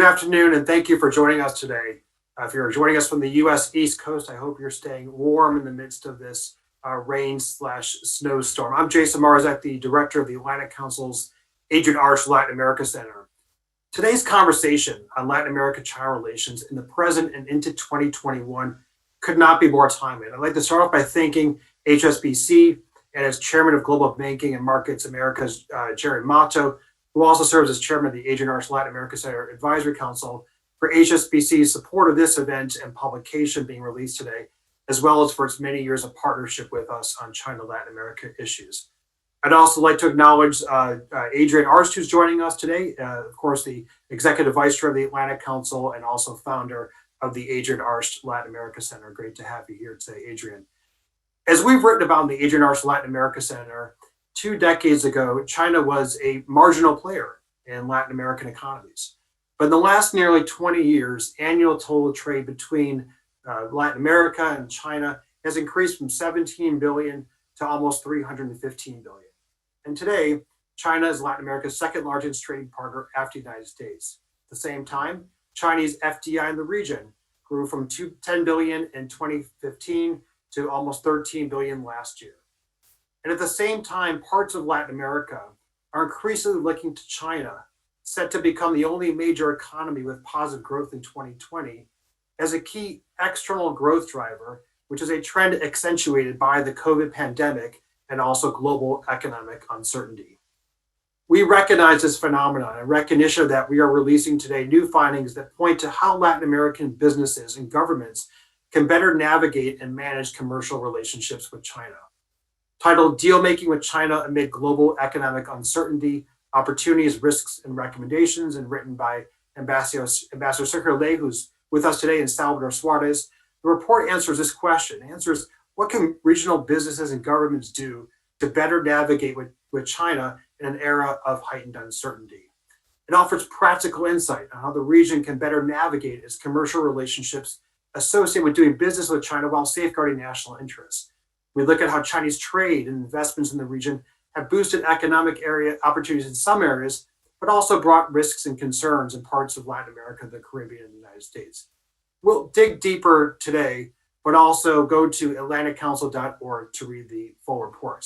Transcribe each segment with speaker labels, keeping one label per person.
Speaker 1: afternoon, and thank you for joining us today. If you're joining us from the U.S. East Coast, I hope you're staying warm in the midst of this rain/snowstorm. I'm Jason Marzak, the director of the Atlantic Council's Adrian Arch Latin America Center. Today's conversation on Latin America-China relations in the present and into 2021 could not be more timely. I'd like to start off by thanking HSBC and as chairman of Global Banking and Markets Americas, Jerry Mato, who also serves as chairman of the Adrian Arch Latin America Center Advisory Council, for HSBC's support of this event and publication being released today, as well as for its many years of partnership with us on China-Latin America issues. I'd also like to acknowledge Adrian Arch, who's joining us today, of course, the Executive Vice Chair of the Atlantic Council and also founder of the Adrian Arch Latin America Center. Great to have you here today, Adrian. As we've written about in the Adrian Arch Latin America Center, 2 decades ago, China was a marginal player in Latin American economies. But in the last nearly 20 years, annual total trade between Latin America and China has increased from 17 billion to almost 315 billion. And today, China is Latin America's second largest trading partner after the United States. At the same time, Chinese FDI in the region grew from 10 billion in 2015 to almost 13 billion last year. And at the same time, parts of Latin America are increasingly looking to China, set to become the only major economy with positive growth in 2020, as a key external growth driver, which is a trend accentuated by the COVID pandemic and also global economic uncertainty. We recognize this phenomenon and recognition that we are releasing today new findings that point to how Latin American businesses and governments can better navigate and manage commercial relationships with China. Titled Deal Making with China Amid Global Economic Uncertainty, Opportunities, Risks, and Recommendations, and written by Ambassador Sergio Ley, who's with us today, and Salvador Suarez. The report answers this question, answers what can regional businesses and governments do to better navigate with China in an era of heightened uncertainty. It offers practical insight on how the region can better navigate its commercial relationships associated with doing business with China while safeguarding national interests. We look at how Chinese trade and investments in the region have boosted economic area opportunities in some areas, but also brought risks and concerns in parts of Latin America, the Caribbean, and the United States. We'll dig deeper today, but also go to atlanticcouncil.org to read the full report.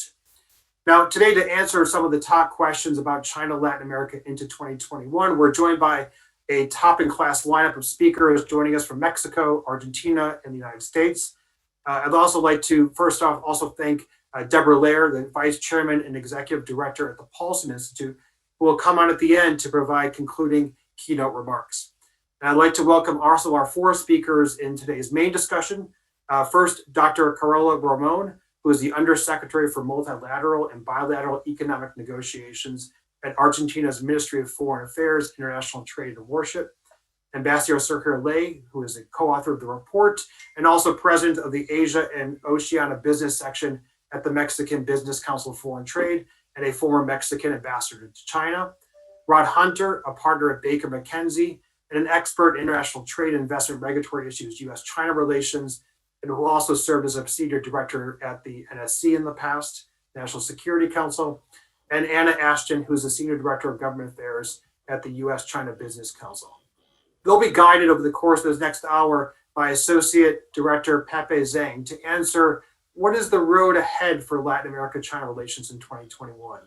Speaker 1: Now, today, to answer some of the top questions about China, Latin America into 2021, we're joined by a top-in-class lineup of speakers joining us from Mexico, Argentina, and the United States. I'd also like to, first off, also thank Deborah Lair, the Vice Chairman and Executive Director at the Paulson Institute, who will come on at the end to provide concluding keynote remarks. And I'd like to welcome also our 4 speakers in today's main discussion. First, Dr. Carola Ramon, who is the Undersecretary for Multilateral and Bilateral Economic Negotiations at Argentina's Ministry of Foreign Affairs, International Trade and Worship. Ambassador Sergio Ley, who is a co-author of the report, and also president of the Asia and Oceania Business Section at the Mexican Business Council of Foreign Trade, and a former Mexican ambassador to China. Rod Hunter, a partner at Baker McKenzie, and an expert in international trade and investment regulatory issues, U.S.-China relations, and who also served as a senior director at the NSC in the past, National Security Council, and Anna Ashton, who's the senior director of government affairs at the U.S.-China Business Council. They'll be guided over the course of this next hour by Associate Director Pepe Zhang to answer what is the road ahead for Latin America-China relations in 2021?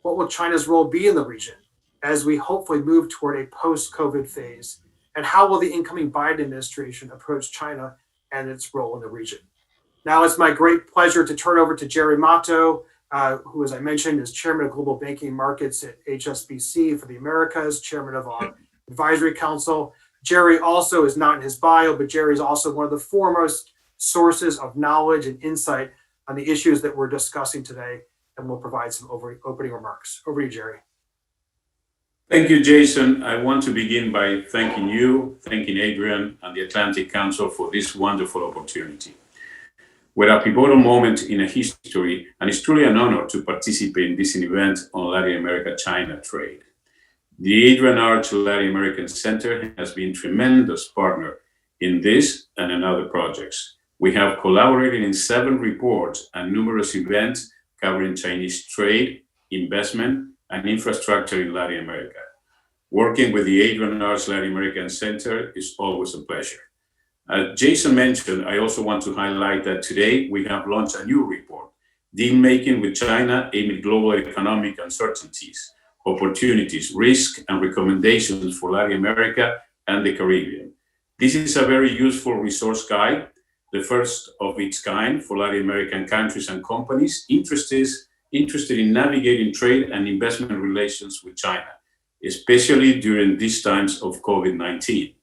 Speaker 1: What will China's role be in the region as we hopefully move toward a post-COVID phase? And how will the incoming Biden administration approach China and its role in the region? Now, it's my great pleasure to turn over to Jerry Mato, who, as I mentioned, is Chairman of Global Banking Markets at HSBC for the Americas, Chairman of our Advisory Council. Jerry also is not in his bio, but Jerry is also one of the foremost sources of knowledge and insight on the issues that we're discussing today, and will provide some opening remarks. Over to you, Jerry.
Speaker 2: Thank you, Jason. I want to begin by thanking you, thanking Adrian and the Atlantic Council for this wonderful opportunity. We're at a pivotal moment in a history, and it's truly an honor to participate in this event on Latin America-China trade. The Adrian Arch Latin American Center has been a tremendous partner in this and in other projects. We have collaborated in 7 reports and numerous events covering Chinese trade, investment, and infrastructure in Latin America. Working with the Adrian Arts Latin American Center is always a pleasure. As Jason mentioned, I also want to highlight that today we have launched a new report, Deal Making with China amid Global Economic Uncertainties, Opportunities, Risk, and Recommendations for Latin America and the Caribbean. This is a very useful resource guide, the first of its kind for Latin American countries and companies interested in navigating trade and investment relations with China, especially during these times of COVID-19.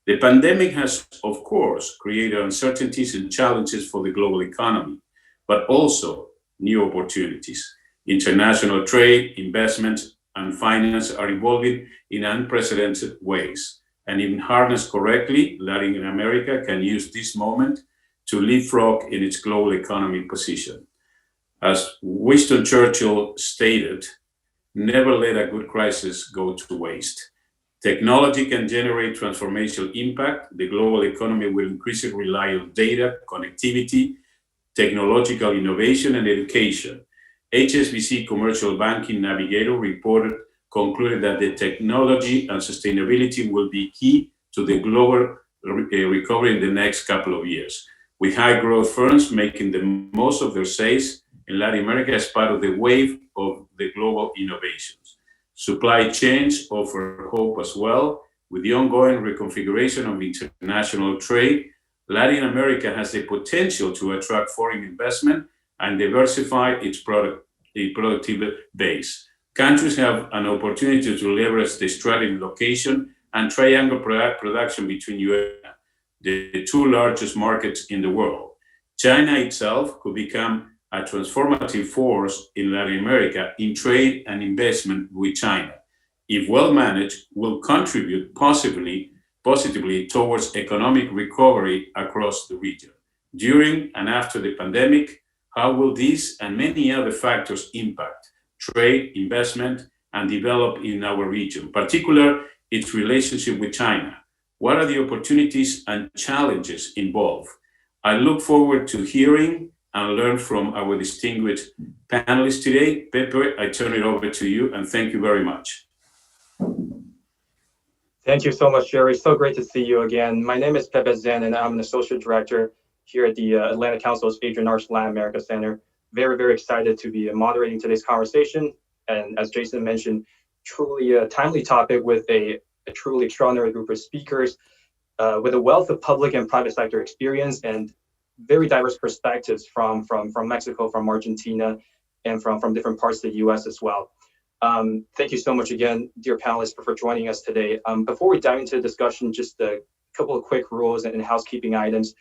Speaker 2: The pandemic has, of course, created uncertainties and challenges for the global economy, but also new opportunities. International trade, investment, and finance are evolving in unprecedented ways. And if harnessed correctly, Latin America can use this moment to leapfrog in its global economy position. As Winston Churchill stated, never let a good crisis go to waste. Technology can generate transformational impact. The global economy will increasingly rely on data, connectivity, technological innovation, and education. HSBC Commercial Banking Navigator concluded that the technology and sustainability will be key to the global recovery in the next couple of years, with high growth firms making the most of their saves in Latin America as part of the wave of the global innovations. Supply chains offer hope as well. With the ongoing reconfiguration of international trade, Latin America has the potential to attract foreign investment and diversify its productive base. Countries have an opportunity to leverage the strategic location and triangle production between US, the two largest markets in the world. China itself could become a transformative force in Latin America in trade and investment with China. If well managed, will contribute positively towards economic recovery across the region. During and after the pandemic, how will these and many other factors impact trade, investment, and develop in our region, particularly its relationship with China? What are the opportunities and challenges involved? I look forward to hearing and learn from our distinguished panelists today. Pepe, I turn it over to you, and thank you very much.
Speaker 3: Thank you so much, Jerry. So great to see you again. My name is Pepe Zen, and I'm an associate director here at the Atlantic Council's Adrian Arts Latin America Center. Very, very excited to be moderating today's conversation. And as Jason mentioned, truly a timely topic with a truly extraordinary group of speakers with a wealth of public and private sector experience and very diverse perspectives from Mexico, from Argentina, and from different parts of the US as well. Thank you so much again, dear panelists, for joining us today. Before we dive into the discussion, just a couple of quick rules and housekeeping items.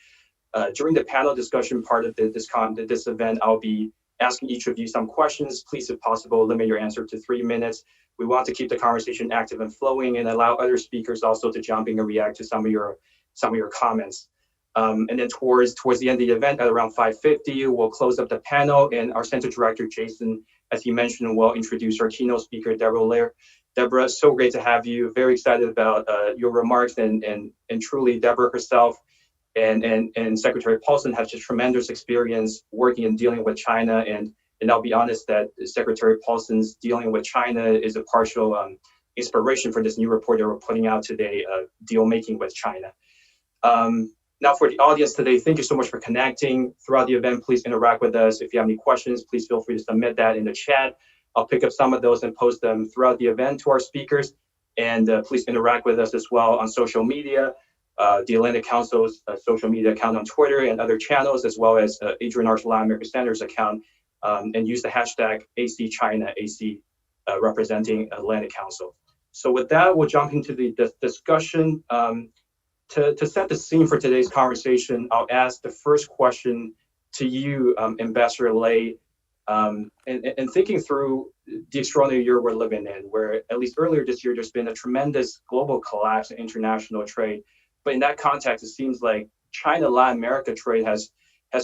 Speaker 3: During the panel discussion part of this event, I'll be asking each of you some questions. Please, if possible, limit your answer to 3 minutes. We want to keep the conversation active and flowing and allow other speakers also to jump in and react to some of your comments. And then towards the end of the event at around 5:50, we'll close up the panel, and our center director, Jason, as he mentioned, will introduce our keynote speaker, Deborah Lair. Deborah, so great to have you. Very excited about your remarks, and truly Deborah herself and Secretary Paulson have just tremendous experience working and dealing with China. And I'll be honest that Secretary Paulson's dealing with China is a partial inspiration for this new report that we're putting out today, Deal Making with China. Now for the audience today, thank you so much for connecting throughout the event. Please interact with us. If you have any questions, please feel free to submit that in the chat. I'll pick up some of those and post them throughout the event to our speakers. And please interact with us as well on social media, the Atlantic Council's social media account on Twitter and other channels, as well as Adrian Arts Latin America Center's account, and use the hashtag ACChina, AC representing Atlantic Council. So with that, we'll jump into the discussion. To set the scene for today's conversation, I'll ask the first question to you, Ambassador Lei, and thinking through the extraordinary year we're living in, where at least earlier this year, there's been a tremendous global collapse in international trade. But in that context, it seems like China-Latin America trade has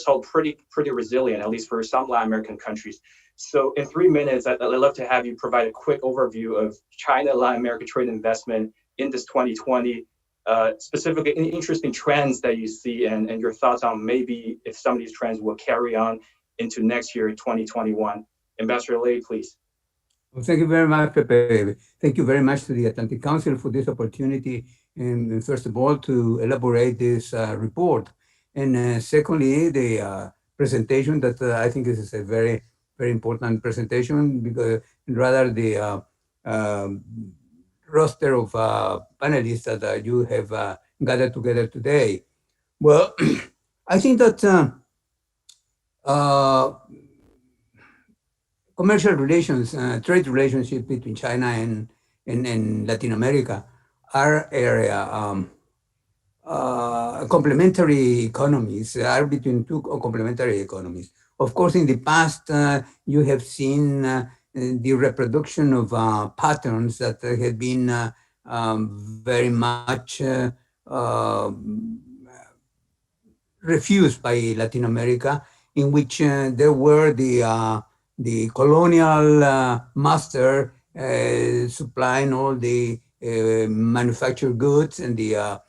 Speaker 3: held pretty resilient, at least for some Latin American countries. So in 3 minutes, I'd love to have you provide a quick overview of China-Latin America trade investment in this 2020, specifically any interesting trends that you see and your thoughts on maybe if some of these trends will carry on into next year, 2021. Ambassador Lei, please.
Speaker 4: Well, thank you very much, Pepe. Thank you very much to the Atlantic Council for this opportunity, and first of all, to elaborate this report. And secondly, the presentation that I think is a very, very important presentation because rather the um roster of panelists that you have gathered together today. Well, I think that uh, commercial relations, trade relationship between China and Latin America are area complementary economies, are between two complementary economies. Of course, in the past, you have seen the reproduction of patterns that had been very much refused by Latin America, in which there were the colonial master supplying all the manufactured goods and the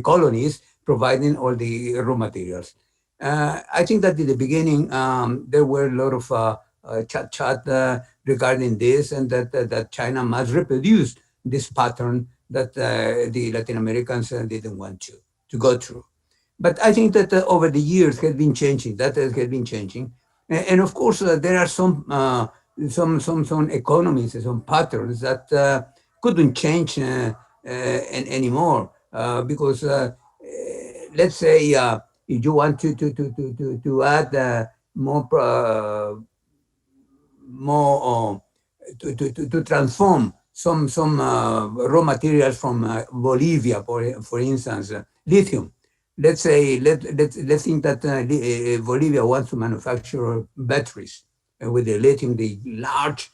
Speaker 4: colonies providing all the raw materials. I think that in the beginning there were a lot of chat regarding this, and that China must reproduce this pattern that the Latin Americans didn't want to go through. But I think that over the years has been changing. That has been changing, and of course there are some economies, some patterns that couldn't change anymore because let's say if you want to add more to transform some raw materials from Bolivia, for instance, lithium. Let's say let's think that Bolivia wants to manufacture batteries with the lithium, the large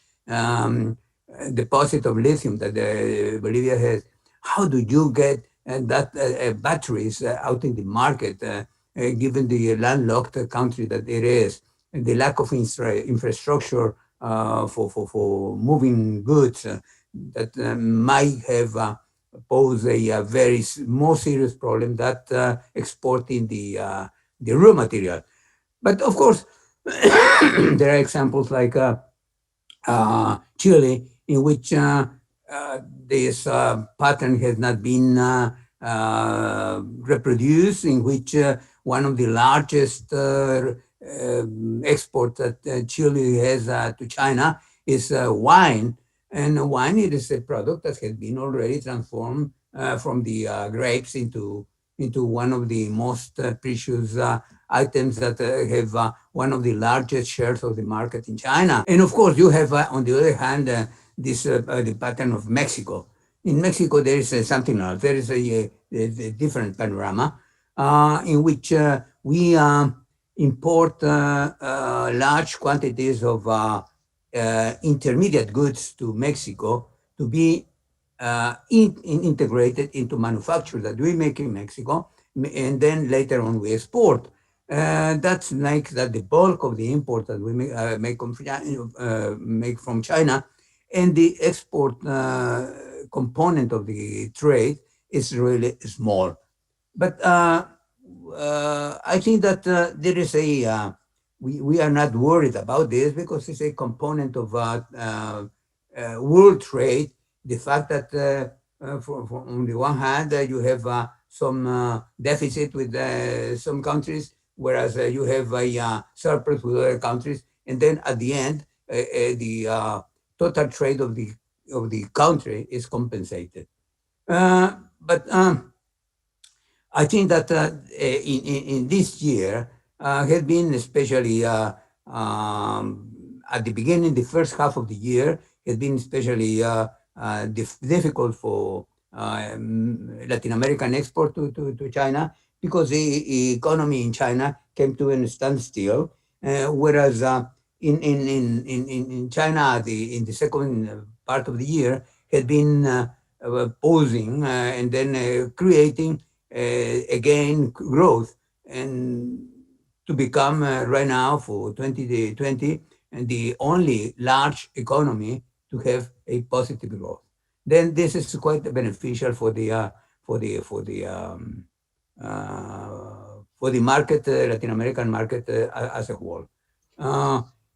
Speaker 4: deposit of lithium that Bolivia has. How do you get that batteries out in the market, given the landlocked country that it is, and the lack of infrastructure for moving goods that might have posed a very more serious problem that exporting the raw material. But of course, there are examples like Chile, in which this pattern has not been reproduced, in which one of the largest export that Chile has to China is wine. And wine, it is a product that has been already transformed from the grapes into one of the most precious items that have one of the largest shares of the market in China. And of course, you have, on the other hand, this the pattern of Mexico. In Mexico, there is something else. There is a different panorama in which we import large quantities of intermediate goods to Mexico to be integrated into manufacture that we make in Mexico, and then later on we export. That's like that the bulk of the import that we make from China, and the export component of the trade is really small. But I think that there is we are not worried about this because it's a component of world trade. The fact that on the one hand, you have some deficit with some countries, whereas you have a surplus with other countries, and then at the end, the total trade of the country is compensated. But I think that in this year has been especially at the beginning, the first half of the year has been especially difficult for Latin American export to China because the economy in China came to a standstill, whereas in China, in the second part of the year had been pausing and then creating again growth, and to become right now for 2020 and the only large economy to have a positive growth. Then this is quite beneficial for the market, Latin American market as a whole.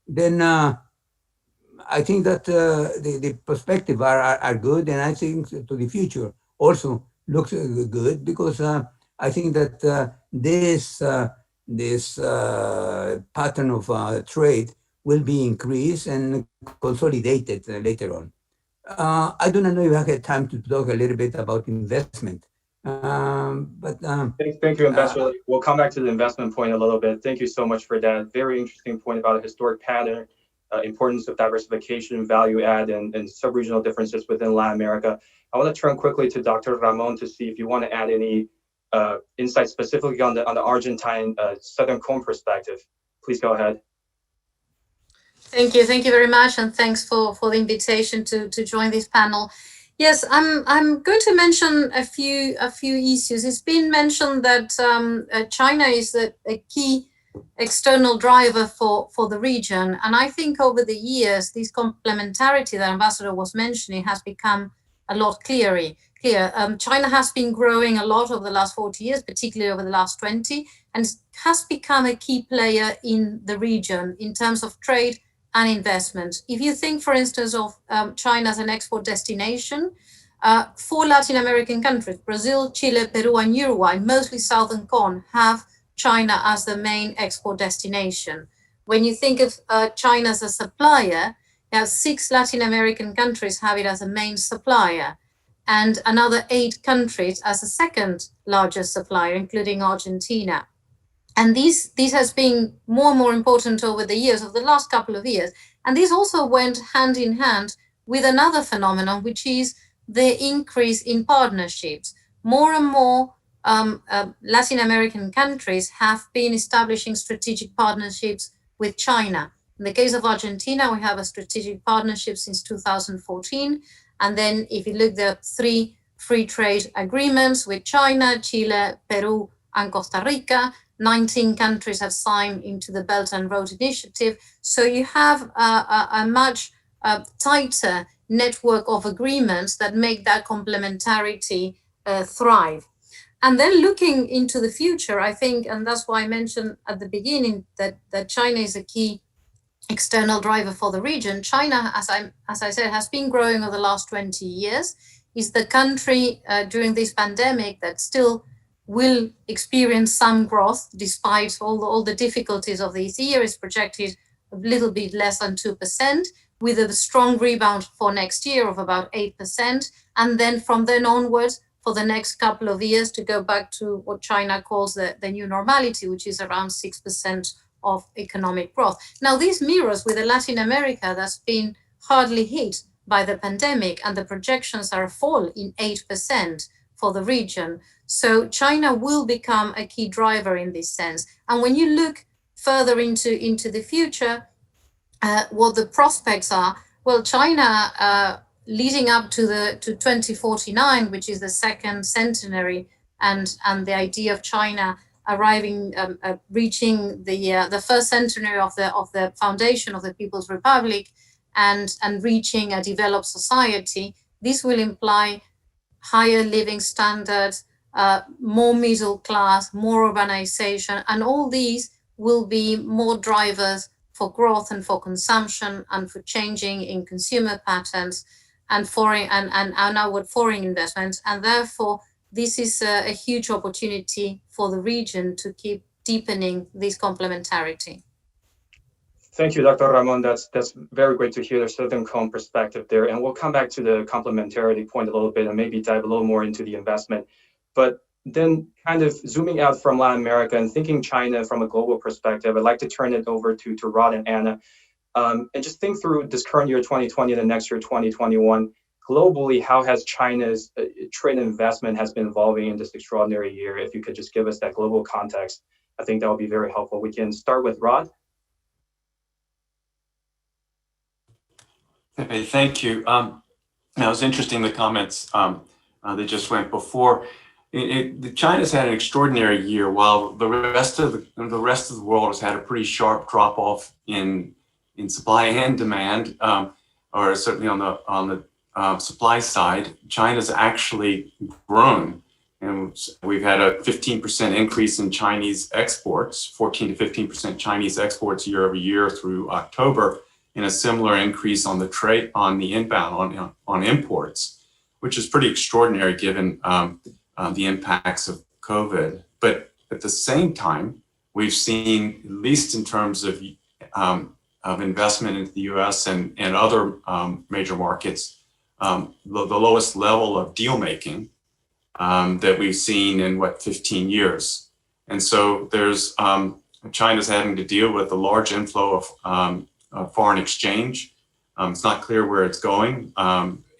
Speaker 4: then I think that the perspective are good, and I think to the future also looks good, because I think that this pattern of trade will be increased and consolidated later on. I do not know if I had time to talk a little bit about investment, but
Speaker 3: Thank you, Ambassador. We'll come back to the investment point a little bit. Thank you so much for that very interesting point about a historic pattern, importance of diversification, value add, and sub-regional differences within Latin America. I want to turn quickly to Dr. Ramon to see if you want to add any insights specifically on the Argentine Southern Cone perspective. Please go ahead.
Speaker 5: Thank you very much, and thanks for the invitation to join this panel. Yes, I'm going to mention a few issues. It's been mentioned that China is a key external driver for the region, and I think over the years this complementarity that Ambassador was mentioning has become a lot clearer. China has been growing a lot over the last 40 years, particularly over the last 20, and has become a key player in the region in terms of trade and investment. If you think, for instance, of China as an export destination, 4 Latin American countries, Brazil, Chile, Peru, and Uruguay, mostly Southern Cone, have China as the main export destination. When you think of China as a supplier, now 6 Latin American countries have it as a main supplier, and another 8 countries as a second largest supplier, including Argentina. And this has been more and more important over the years, over the last couple of years. And this also went hand in hand with another phenomenon, which is the increase in partnerships. More and more Latin American countries have been establishing strategic partnerships with China. In the case of Argentina, we have a strategic partnership since 2014. And then if you look, there are 3 free trade agreements with China, Chile, Peru, and Costa Rica. 19 countries have signed into the Belt and Road Initiative. So you have a much tighter network of agreements that make that complementarity thrive. And then looking into the future, I think, and that's why I mentioned at the beginning that China is a key external driver for the region. China, as I said, has been growing over the last 20 years, is the country during this pandemic that still will experience some growth despite all the difficulties of this year. Is projected a little bit less than 2%, with a strong rebound for next year of about 8%. And then from then onwards, for the next couple of years, to go back to what China calls the new normality, which is around 6% of economic growth. Now, this mirrors with Latin America that's been hardly hit by the pandemic, and the projections are a fall in 8% for the region. So China will become a key driver in this sense. And when you look further into the future, what the prospects are, well, China leading up to 2049, which is the second centenary, and the idea of China arriving, reaching the first centenary of the foundation of the People's Republic, and reaching a developed society. This will imply higher living standards, more middle class, more urbanization, and all these will be more drivers for growth and for consumption and for changing in consumer patterns and foreign and outward foreign investments. And therefore, this is a huge opportunity for the region to keep deepening this complementarity.
Speaker 3: Thank you, Dr. Ramon. That's very great to hear the Southern Cone perspective there. And we'll come back to the complementarity point a little bit and maybe dive a little more into the investment. But then kind of zooming out from Latin America and thinking China from a global perspective, I'd like to turn it over to Rod and Anna. And just think through this current year, 2020, and the next year, 2021. Globally, how has China's trade and investment has been evolving in this extraordinary year? If you could just give us that global context, I think that would be very helpful. We can start with Rod.
Speaker 6: Pepe, thank you. Now, it was interesting, the comments that just went before. China's had an extraordinary year, while the rest of the world has had a pretty sharp drop off in supply and demand, or certainly on the supply side. China's actually grown, And we've had a 15% increase in Chinese exports, 14 to 15% Chinese exports year over year through October, and a similar increase on the trade, on the inbound, on imports, which is pretty extraordinary given the impacts of COVID. But at the same time, we've seen, at least in terms of investment into the U.S. and other major markets, the lowest level of deal making that we've seen in 15 years. And so there's China's having to deal with a large inflow of foreign exchange. It's not clear where it's going,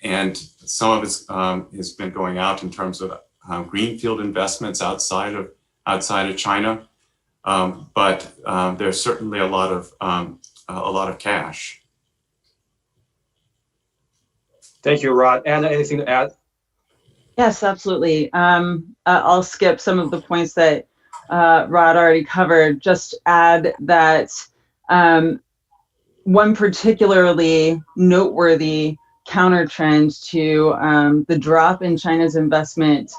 Speaker 6: and some of it has been going out in terms of greenfield investments outside of China. But there's certainly a lot of cash.
Speaker 3: Thank you, Rod. Anna, anything to add?
Speaker 7: Yes, absolutely. I'll skip some of the points that Rod already covered. Just add that one particularly noteworthy counter trend to the drop in China's investment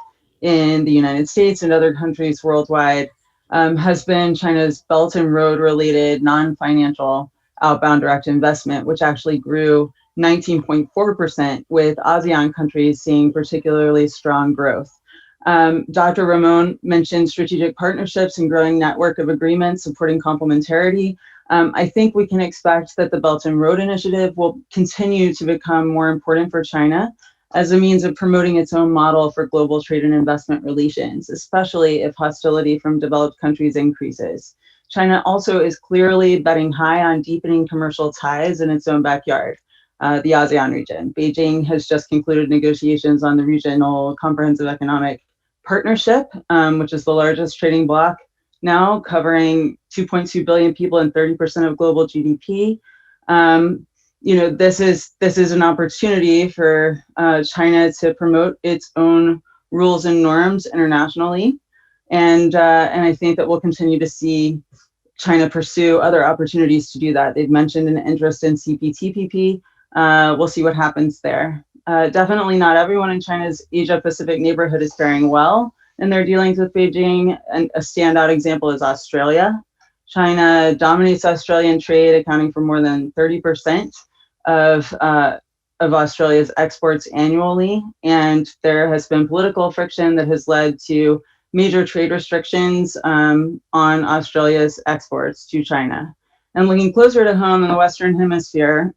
Speaker 7: in the United States and other countries worldwide has been China's Belt and Road related non-financial outbound direct investment, which actually grew 19.4%, with ASEAN countries seeing particularly strong growth. Dr. Ramon mentioned strategic partnerships and growing network of agreements supporting complementarity. I think we can expect that the Belt and Road Initiative will continue to become more important for China as a means of promoting its own model for global trade and investment relations, especially if hostility from developed countries increases. China also is clearly betting high on deepening commercial ties in its own backyard, the ASEAN region. Beijing has just concluded negotiations on the Regional Comprehensive Economic Partnership, which is the largest trading bloc now, covering 2.2 billion people and 30% of global GDP. This is an opportunity for China to promote its own rules and norms internationally, and I think that we'll continue to see China pursue other opportunities to do that. They've mentioned an interest in CPTPP. We'll see what happens there. Definitely not everyone in China's Asia-Pacific neighborhood is faring well in their dealings with Beijing, and a standout example is Australia. China dominates Australian trade, accounting for more than 30% of Australia's exports annually, and there has been political friction that has led to major trade restrictions on Australia's exports to China. And looking closer to home in the Western Hemisphere,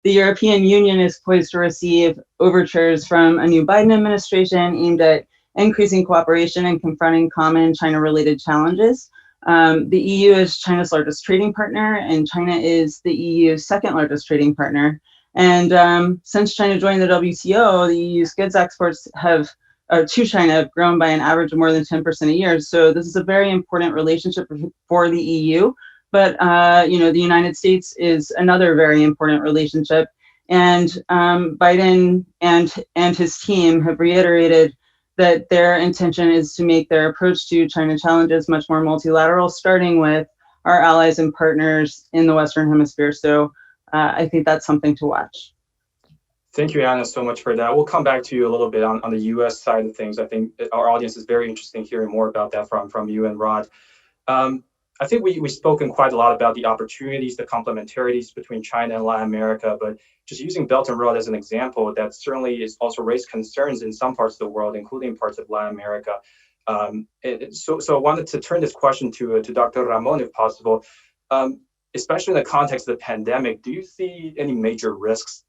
Speaker 7: the European Union is poised to receive overtures from a new Biden administration aimed at increasing cooperation and confronting common China-related challenges. The EU is China's largest trading partner, and China is the EU's second largest trading partner. And since China joined the WTO, the EU's goods exports to China have grown by an average of more than 10% a year. So this is a very important relationship for the EU. But the United States is another very important relationship, and Biden and his team have reiterated that their intention is to make their approach to China challenges much more multilateral, starting with our allies and partners in the Western Hemisphere. So I think that's something to watch.
Speaker 3: Thank you, Anna, so much for that. We'll come back to you a little bit on the U.S. side of things. I think our audience is very interested in hearing more about that from you and Rod. I think we've spoken quite a lot about the opportunities, the complementarities between China and Latin America, but just using Belt and Road as an example, that certainly is also raised concerns in some parts of the world, including parts of Latin America. So I wanted to turn this question to Dr. Ramon, if possible. Especially in the context of the pandemic, do you see any major risks,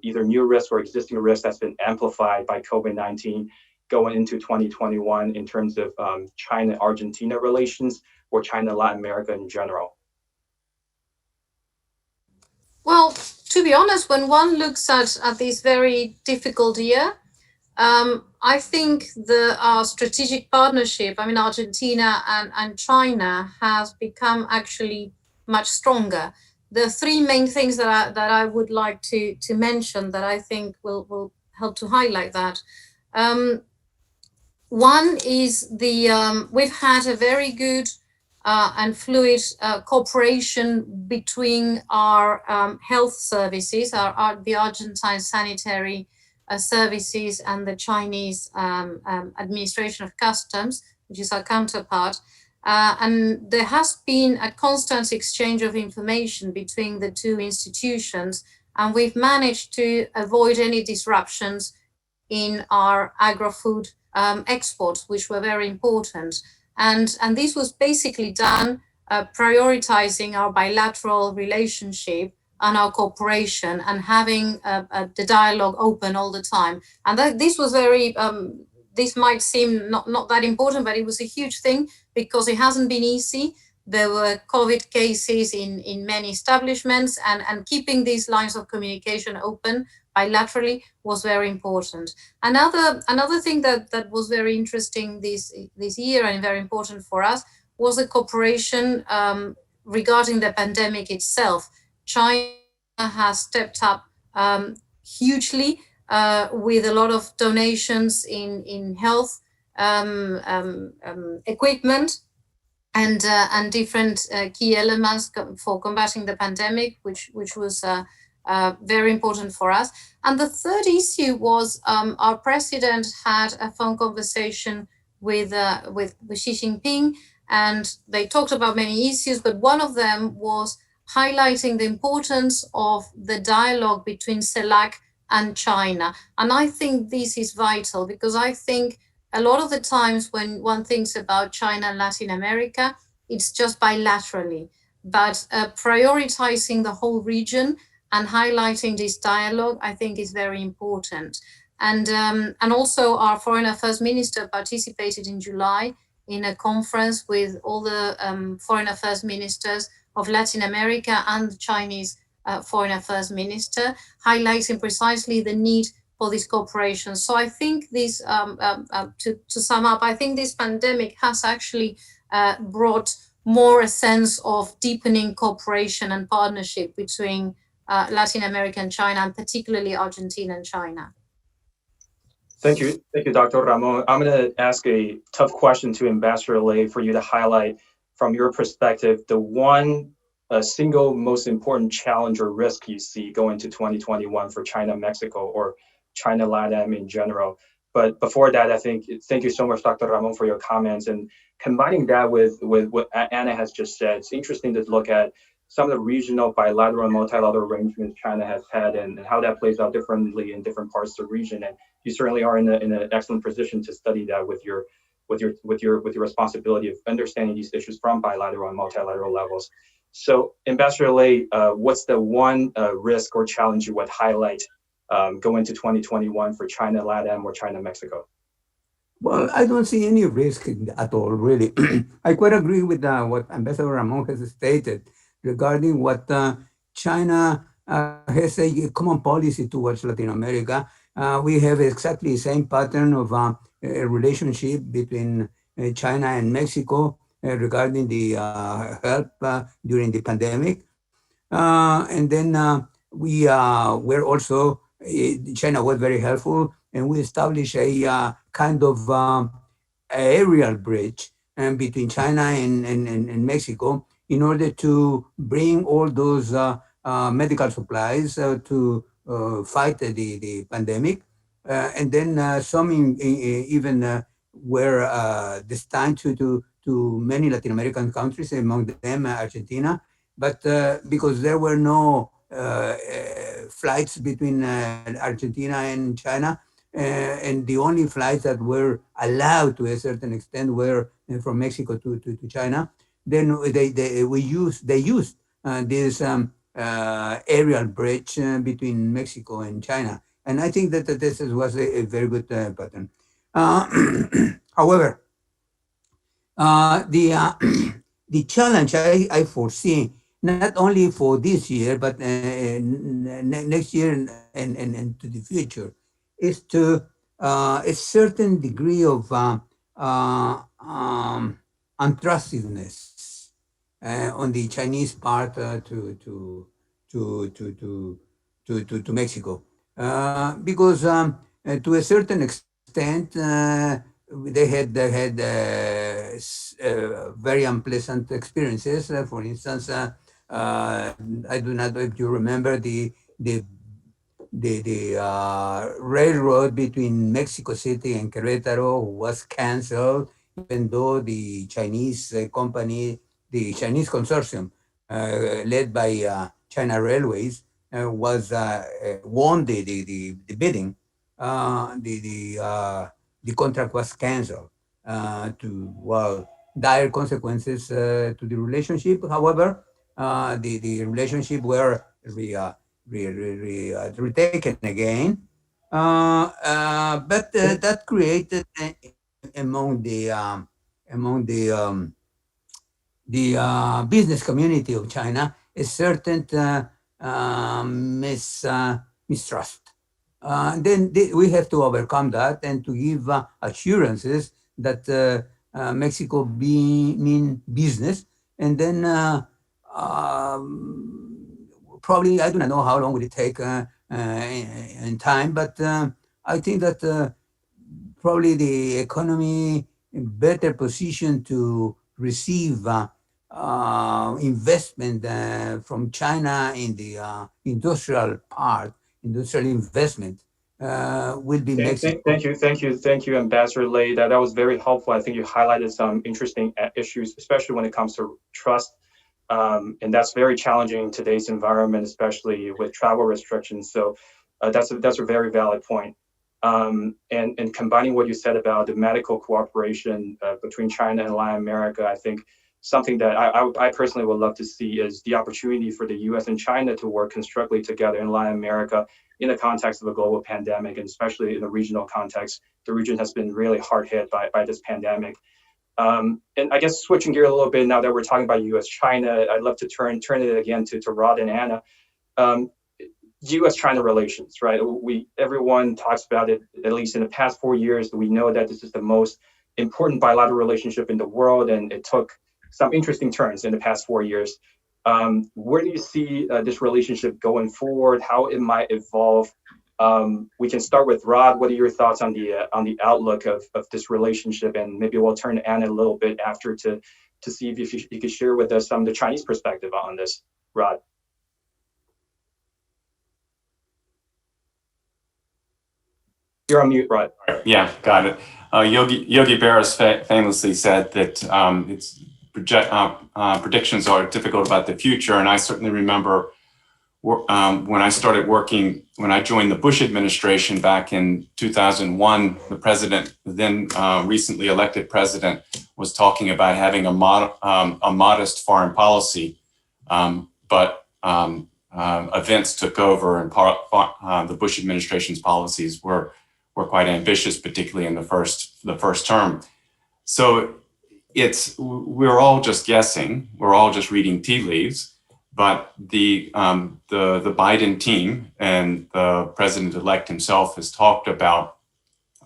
Speaker 3: either new risks or existing risks that's been amplified by COVID-19 going into 2021 in terms of China-Argentina relations or China-Latin America in general?
Speaker 5: Well, to be honest, when one looks at this very difficult year, I think our strategic partnership, Argentina and China, has become actually much stronger. The three main things that I would like to mention that I think will help to highlight that. One is we've had a very good and fluid cooperation between our health services, the Argentine sanitary Services and the Chinese Administration of Customs, which is our counterpart. And there has been a constant exchange of information between the two institutions, and we've managed to avoid any disruptions in our agro-food exports, which were very important. And this was basically done prioritizing our bilateral relationship and our cooperation and having the dialogue open all the time. And this was very, this might seem not that important, but it was a huge thing because it hasn't been easy. There were COVID cases in many establishments, and keeping these lines of communication open bilaterally was very important. Another thing that was very interesting this year and very important for us was the cooperation regarding the pandemic itself. China has stepped up hugely with a lot of donations in health equipment and different key elements for combating the pandemic, which was very important for us. And the third issue was our president had a phone conversation with Xi Jinping, and they talked about many issues, but one of them was highlighting the importance of the dialogue between CELAC and China. And I think this is vital because I think a lot of the times when one thinks about China and Latin America, it's just bilaterally, but prioritizing the whole region and highlighting this dialogue, I think is very important. And also our Foreign Affairs Minister participated in July in a conference with all the Foreign Affairs Ministers of Latin America and the Chinese Foreign Affairs Minister, highlighting precisely the need for this cooperation. So I think this, to sum up, I think this pandemic has actually brought more a sense of deepening cooperation and partnership between Latin America and China, and particularly Argentina and China.
Speaker 3: Thank you, Dr. Ramon. I'm going to ask a tough question to Ambassador Lei for you to highlight from your perspective the one single most important challenge or risk you see going to 2021 for China, Mexico, or China, LATAM in general. But before that, I think, thank you so much, Dr. Ramon, for your comments. And combining that with what Anna has just said, it's interesting to look at some of the regional, bilateral, and multilateral arrangements China has had and how that plays out differently in different parts of the region. And you certainly are in an excellent position to study that with your responsibility of understanding these issues from bilateral and multilateral levels. So, Ambassador Lei, what's the one risk or challenge you would highlight going into 2021 for China, LATAM, or China, Mexico?
Speaker 4: Well, I don't see any risk at all, really. I quite agree with what Ambassador Ramon has stated regarding what China has a common policy towards Latin America. We have exactly the same pattern of a relationship between China and Mexico regarding the help during the pandemic. And then we were also, China was very helpful, and we established a kind of aerial bridge between China and Mexico in order to bring all those medical supplies to fight the pandemic. And then some even were destined to many Latin American countries, among them Argentina. But because there were no flights between Argentina and China, and the only flights that were allowed to a certain extent were from Mexico to China, then they used this aerial bridge between Mexico and China. And I think that this was a very good pattern. However, the challenge I foresee, not only for this year, but next year and to the future, is to a certain degree of untrustedness on the Chinese part to Mexico, because to a certain extent they had very unpleasant experiences. For instance, I do not know if you remember the railroad between Mexico City and Querétaro was canceled, even though the Chinese company, the Chinese consortium led by China Railways was won the bidding. The contract was canceled to, well, dire consequences to the relationship. However, the relationship were retaken again. But that created among the business community of China a certain mistrust. Then we have to overcome that and to give assurances that Mexico mean business, and then probably I do not know how long will it take in time, but I think that probably the economy in better position to receive investment from China in the industrial part, industrial investment will be Mexico.
Speaker 3: Thank you, Ambassador Lei. That was very helpful. I think you highlighted some interesting issues, especially when it comes to trust. And that's very challenging in today's environment, especially with travel restrictions. So that's a very valid point. And combining what you said about the medical cooperation between China and Latin America, I think something that I personally would love to see is the opportunity for the US and China to work constructively together in Latin America in the context of a global pandemic, and especially in the regional context. The region has been really hard hit by this pandemic. And I guess switching gear a little bit, now that we're talking about US-China, I'd love to turn it again to Rod and Anna. US-China relations, right? Everyone talks about it, at least in the past 4 years. We know that this is the most important bilateral relationship in the world, and it took some interesting turns in the past 4 years. Where do you see this relationship going forward? How it might evolve? We can start with Rod. What are your thoughts on the outlook of this relationship? And maybe we'll turn to Anna a little bit after to see if you could share with us some of the Chinese perspective on this, Rod. You're on mute, Rod.
Speaker 6: Yeah, got it. Yogi Berra's famously said that predictions are difficult about the future, and I certainly remember when I joined the Bush administration back in 2001, the president, then recently elected president, was talking about having a modest foreign policy, but events took over, and the Bush administration's policies were quite ambitious, particularly in the first term. So we're all just guessing, we're all just reading tea leaves. But the Biden team and the president-elect himself has talked about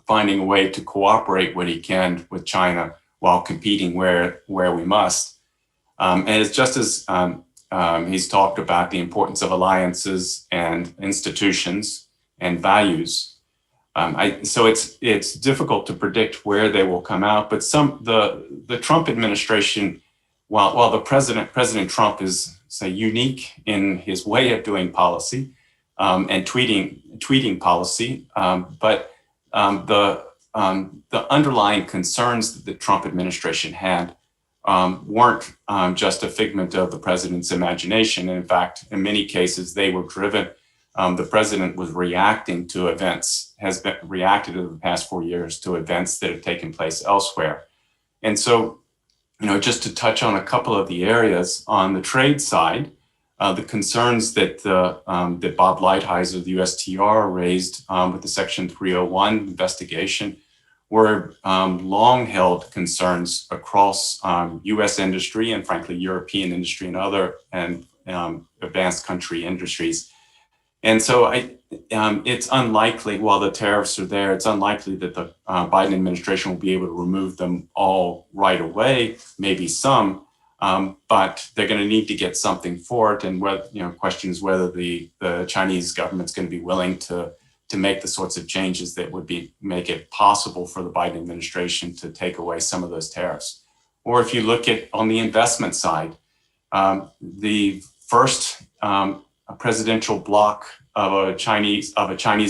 Speaker 6: finding a way to cooperate what he can with China while competing where we must. And it's just as he's talked about the importance of alliances and institutions and values. So it's difficult to predict where they will come out. But the Trump administration, while President Trump is, say, unique in his way of doing policy and tweeting policy, but the underlying concerns that the Trump administration had weren't just a figment of the president's imagination. And in fact, in many cases, they were driven. The president was reacting to events, has been reacted over the past 4 years to events that have taken place elsewhere. And so, just to touch on a couple of the areas on the trade side, the concerns that Bob Lighthizer, the USTR, raised with the Section 301 investigation were long-held concerns across U.S. industry and, frankly, European industry and other advanced country industries. And so it's unlikely, while the tariffs are there, it's unlikely that the Biden administration will be able to remove them all right away, maybe some, but they're going to need to get something for it. And question is whether the Chinese government's going to be willing to make the sorts of changes that would make it possible for the Biden administration to take away some of those tariffs. Or if you look at on the investment side, the first presidential block of a Chinese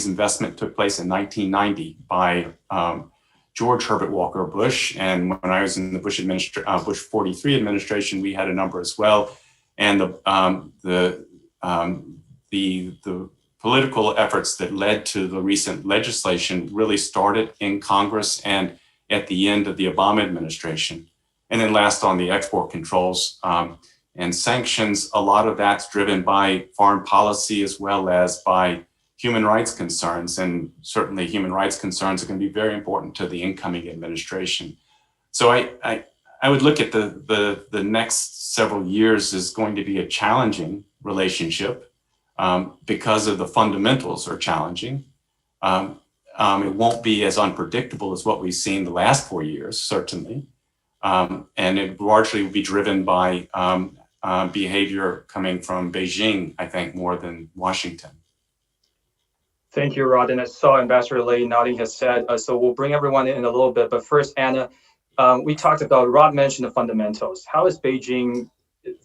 Speaker 6: investment took place in 1990 by George Herbert Walker Bush. And when I was in the Bush 43 administration, we had a number as well. And the political efforts that led to the recent legislation really started in Congress and at the end of the Obama administration. And then last on the export controls and sanctions, a lot of that's driven by foreign policy as well as by human rights concerns. And certainly human rights concerns are going to be very important to the incoming administration. So I would look at the next several years as going to be a challenging relationship because of the fundamentals are challenging. It won't be as unpredictable as what we've seen the last 4 years, certainly. And it largely will be driven by behavior coming from Beijing, I think, more than Washington.
Speaker 3: Thank you, Rod. And I saw Ambassador Lei nodding his head. So we'll bring everyone in a little bit. But first, Anna, we talked about, Rod mentioned the fundamentals. How is Beijing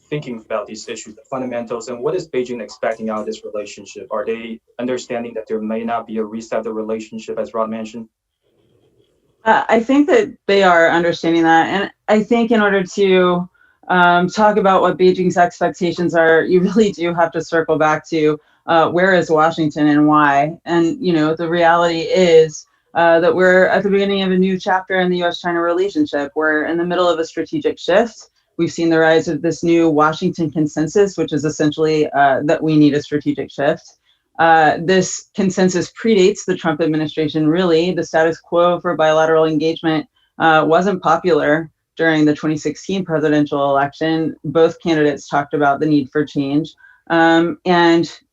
Speaker 3: thinking about these issues, the fundamentals, and what is Beijing expecting out of this relationship? Are they understanding that there may not be a reset of the relationship, as Rod mentioned?
Speaker 7: I think that they are understanding that. And I think in order to talk about what Beijing's expectations are, you really do have to circle back to where is Washington and why. And, you know, the reality is that we're at the beginning of a new chapter in the US-China relationship. We're in the middle of a strategic shift. We've seen the rise of this new Washington consensus, which is essentially that we need a strategic shift. This consensus predates the Trump administration, really. The status quo for bilateral engagement wasn't popular during the 2016 presidential election. Both candidates talked about the need for change. And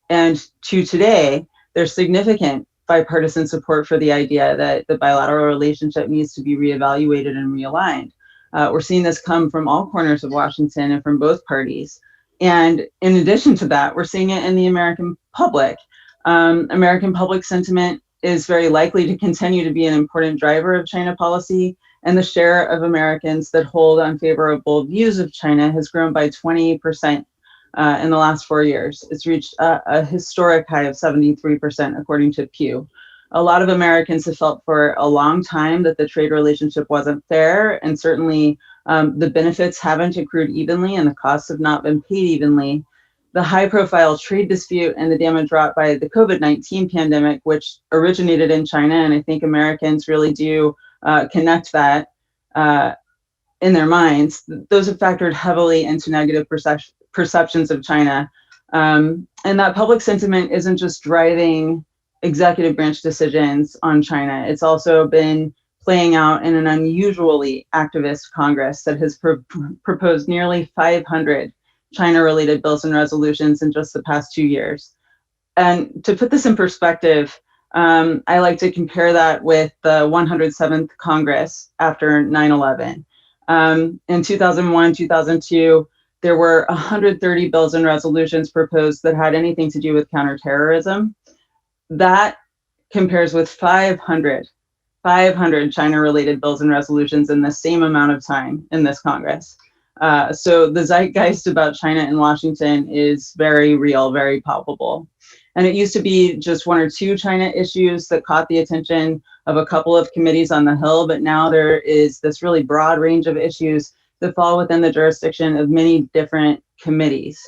Speaker 7: to today, there's significant bipartisan support for the idea that the bilateral relationship needs to be reevaluated and realigned. We're seeing this come from all corners of Washington and from both parties. And in addition to that, we're seeing it in the American public. American public sentiment is very likely to continue to be an important driver of China policy, and the share of Americans that hold unfavorable views of China has grown by 20% in the last 4 years. It's reached a historic high of 73%, according to Pew. A lot of Americans have felt for a long time that the trade relationship wasn't fair, and certainly the benefits haven't accrued evenly and the costs have not been paid evenly. The high-profile trade dispute and the damage wrought by the COVID-19 pandemic, which originated in China, and I think Americans really do connect that in their minds, those have factored heavily into negative perceptions of China. And that public sentiment isn't just driving executive branch decisions on China. It's also been playing out in an unusually activist Congress that has proposed nearly 500 China-related bills and resolutions in just the past 2 years. And to put this in perspective, I like to compare that with the 107th Congress after 9/11. In 2001, 2002, there were 130 bills and resolutions proposed that had anything to do with counterterrorism. That compares with 500 China-related bills and resolutions in the same amount of time in this Congress. So the zeitgeist about China in Washington is very real, very palpable. And it used to be just 1 or 2 China issues that caught the attention of a couple of committees on the Hill, but now there is this really broad range of issues that fall within the jurisdiction of many different committees.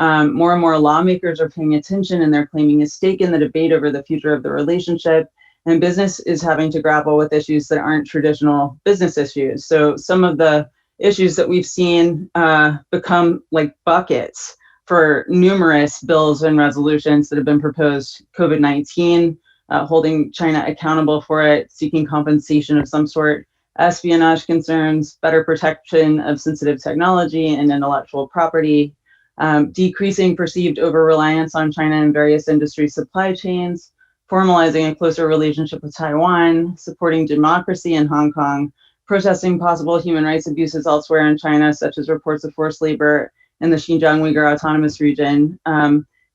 Speaker 7: More and more lawmakers are paying attention, and they're claiming a stake in the debate over the future of the relationship. And business is having to grapple with issues that aren't traditional business issues. So some of the issues that we've seen become like buckets for numerous bills and resolutions that have been proposed: COVID-19, holding China accountable for it, seeking compensation of some sort, espionage concerns, better protection of sensitive technology and intellectual property, decreasing perceived over-reliance on China in various industry supply chains, formalizing a closer relationship with Taiwan, supporting democracy in Hong Kong, protesting possible human rights abuses elsewhere in China, such as reports of forced labor in the Xinjiang Uyghur Autonomous Region,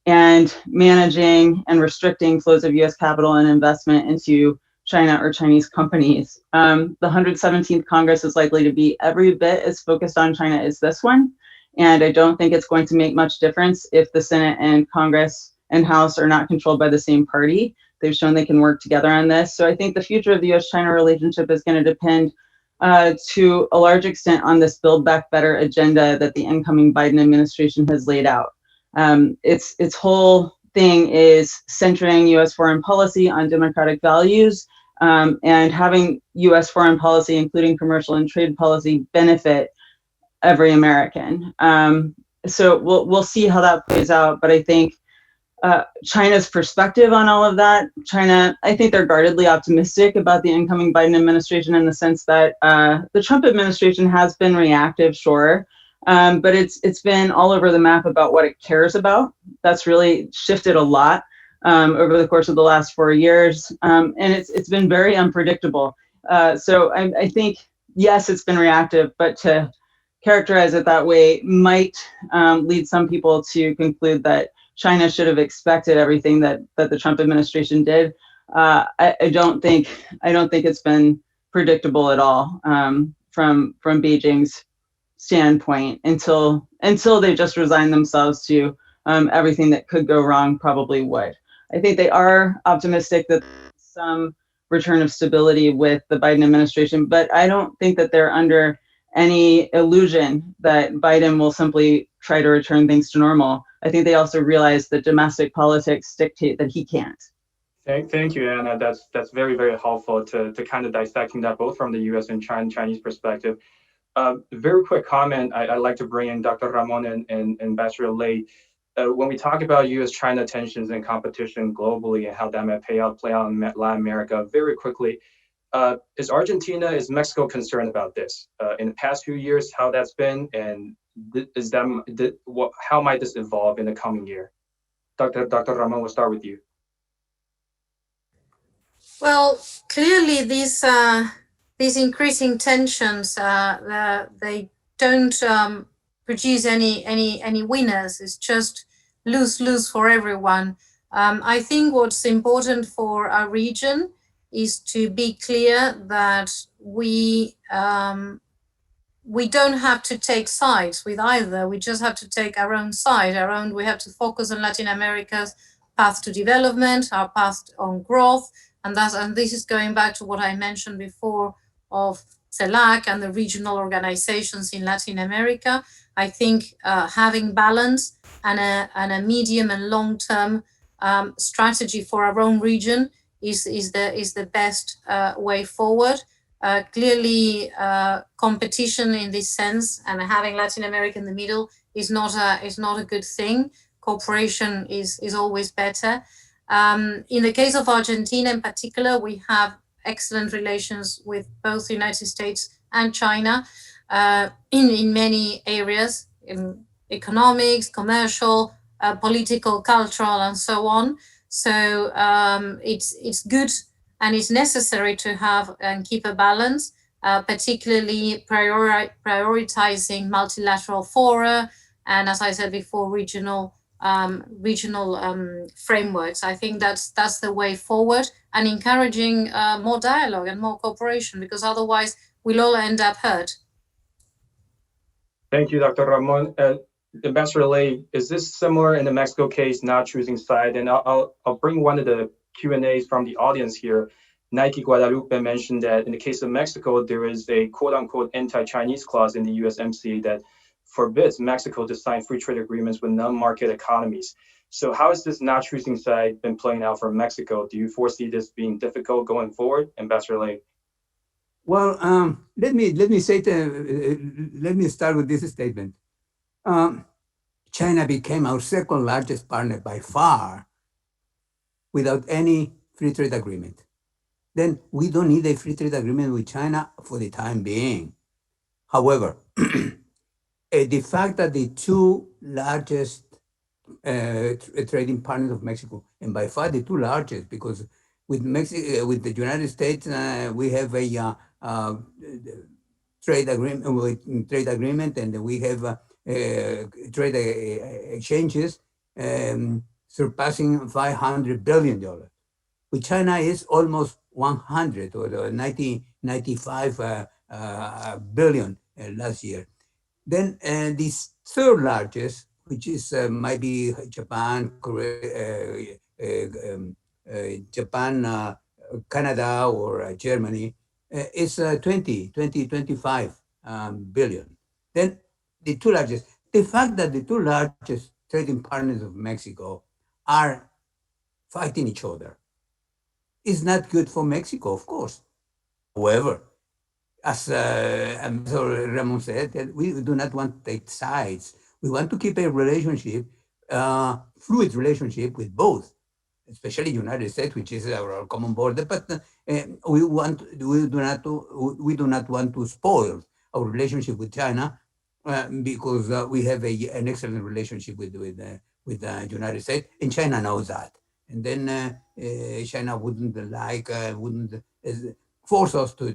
Speaker 7: and managing and restricting flows of US capital and investment into China or Chinese companies. The 117th Congress is likely to be every bit as focused on China as this one. And I don't think it's going to make much difference if the Senate and Congress and House are not controlled by the same party. They've shown they can work together on this. So I think the future of the US-China relationship is going to depend to a large extent on this Build Back Better agenda that the incoming Biden administration has laid out. Its whole thing is centering US foreign policy on democratic values and having US foreign policy, including commercial and trade policy, benefit every American. So we'll see how that plays out. But I think China's perspective on all of that, I think they're guardedly optimistic about the incoming Biden administration in the sense that the Trump administration has been reactive, sure, but it's been all over the map about what it cares about. That's really shifted a lot over the course of the last 4 years, and it's been very unpredictable. So I think, yes, it's been reactive, but to characterize it that way might lead some people to conclude that China should have expected everything that the Trump administration did. I don't think it's been predictable at all from Beijing's standpoint until they just resign themselves to everything that could go wrong probably would. I think they are optimistic that some return of stability with the Biden administration, but I don't think that they're under any illusion that Biden will simply try to return things to normal. I think they also realize that domestic politics dictate that he can't.
Speaker 3: Thank you, Anna. That's very, very helpful to kind of dissecting that both from the U.S. and Chinese perspective. Very quick comment. I'd like to bring in Dr. Ramon and Ambassador Lei. When we talk about U.S.-China tensions and competition globally and how that may play out in Latin America, very quickly, is Mexico concerned about this? In the past few years, how that's been, and how might this evolve in the coming year? Dr. Ramon, we'll start with you.
Speaker 5: Well, clearly these increasing tensions, they don't produce any winners. It's just lose for everyone. I think what's important for our region is to be clear that we don't have to take sides with either. We just have to take our own side. We have to focus on Latin America's path to development, our path on growth, and this is going back to what I mentioned before of CELAC and the regional organizations in Latin America. I think having balance and a medium and long-term strategy for our own region is the best way forward. Clearly, competition in this sense and having Latin America in the middle is not a good thing. Cooperation is always better. In the case of Argentina in particular, we have excellent relations with both the United States and China in many areas, in economics, commercial, political, cultural, and so on. So it's good and it's necessary to have and keep a balance, particularly prioritizing multilateral fora, and as I said before, regional frameworks. I think that's the way forward, and encouraging more dialogue and more cooperation, because otherwise we'll all end up hurt.
Speaker 3: Thank you, Dr. Ramon. Ambassador Lei, is this similar in the Mexico case, not choosing side? And I'll bring one of the Q&As from the audience here. Nike Guadalupe mentioned that in the case of Mexico, there is a quote-unquote anti-Chinese clause in the USMCA that forbids Mexico to sign free trade agreements with non-market economies. So how has this not choosing side been playing out for Mexico? Do you foresee this being difficult going forward, Ambassador Lei?
Speaker 4: Well, let me start with this statement. China became our second largest partner by far without any free trade agreement. Then we don't need a free trade agreement with China for the time being. However, the fact that the two largest trading partners of Mexico, and by far the two largest, because with Mexico, with the United States, we have a trade agreement, and we have trade exchanges surpassing $500 billion. With China is almost 100 or 95 billion last year. Then this third largest, which is might be Japan, Korea, Japan, Canada, or Germany, is 25 billion. Then the two largest, the fact that the two largest trading partners of Mexico are fighting each other is not good for Mexico, of course. However, as Ambassador Ramon said, that we do not want to take sides. We want to keep a relationship, fluid relationship with both, especially United States, which is our common border. But we do not want to spoil our relationship with China because we have an excellent relationship with the United States, and China knows that. And then China wouldn't force us to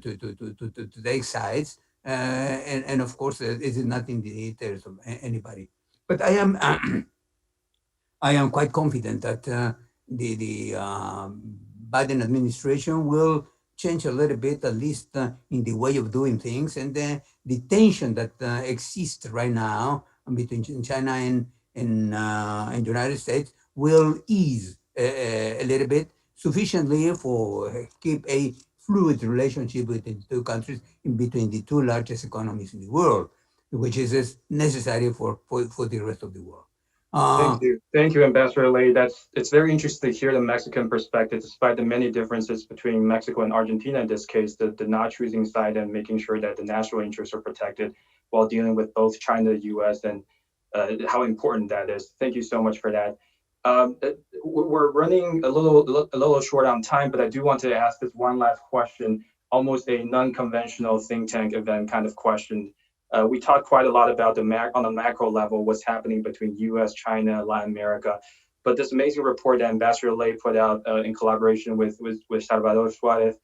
Speaker 4: take sides. And of course, it is not in the interest of anybody. But I am quite confident that the Biden administration will change a little bit, at least in the way of doing things, and the tension that exists right now between China and United States will ease a little bit, sufficiently for keep a fluid relationship between the two countries in between the two largest economies in the world, which is necessary for the rest of the world.
Speaker 3: Thank you, Ambassador Lei. It's very interesting to hear the Mexican perspective, despite the many differences between Mexico and Argentina in this case, the not choosing side and making sure that the national interests are protected while dealing with both China and the U.S. and how important that is. Thank you so much for that. We're running a little short on time, but I do want to ask this one last question, almost a non-conventional think tank event kind of question. We talked quite a lot about on the macro level, what's happening between U.S., China, Latin America. But this amazing report that Ambassador Lei put out in collaboration with Salvador Suarez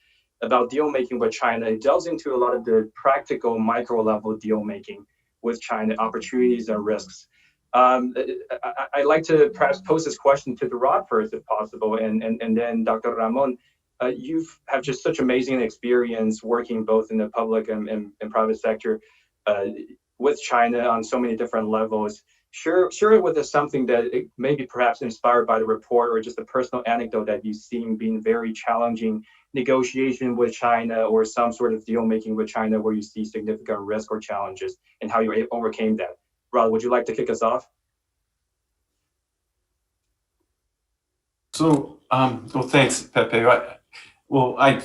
Speaker 3: about deal making with China, it delves into a lot of the practical micro level deal making with China, opportunities and risks. I'd like to perhaps pose this question to Rod first, if possible, and then Dr. Ramon. You have just such amazing experience working both in the public and private sector with China on so many different levels. Share it with us something that it may be perhaps inspired by the report or just a personal anecdote that you've seen being very challenging negotiation with China or some sort of deal making with China where you see significant risk or challenges and how you overcame that. Rod, would you like to kick us off?
Speaker 6: So, well, thanks, Pepe. Well, I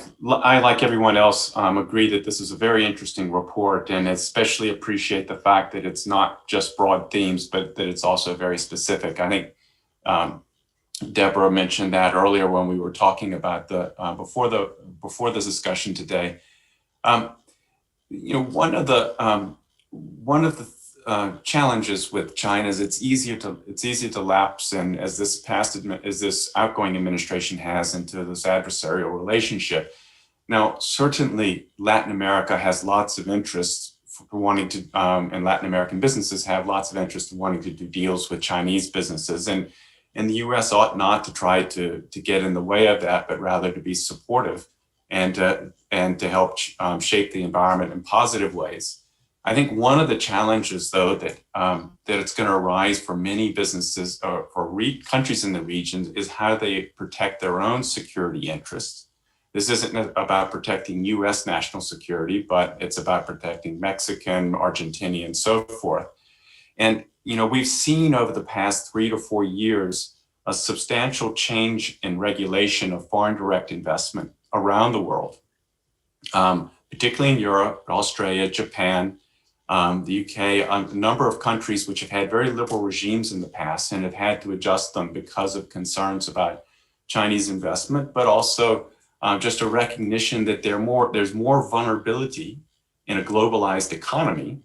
Speaker 6: like everyone else, agree that this is a very interesting report, and especially appreciate the fact that it's not just broad themes, but that it's also very specific. I think Deborah mentioned that earlier when we were talking about before the discussion today. One of the challenges with China is it's easy to lapse in, as this outgoing administration has, into this adversarial relationship. Now, certainly Latin America has lots of interest for wanting to, and Latin American businesses have lots of interest in wanting to do deals with Chinese businesses, and the U.S. ought not to try to get in the way of that, but rather to be supportive and to help shape the environment in positive ways. I think one of the challenges, though, that it's going to arise for many businesses or for countries in the region is how they protect their own security interests. This isn't about protecting U.S. national security, but it's about protecting Mexican, Argentinian, and so forth. And we've seen over the past 3 to 4 years a substantial change in regulation of foreign direct investment around the world, particularly in Europe, Australia, Japan, the UK, a number of countries which have had very liberal regimes in the past and have had to adjust them because of concerns about Chinese investment, but also just a recognition that there's more vulnerability in a globalized economy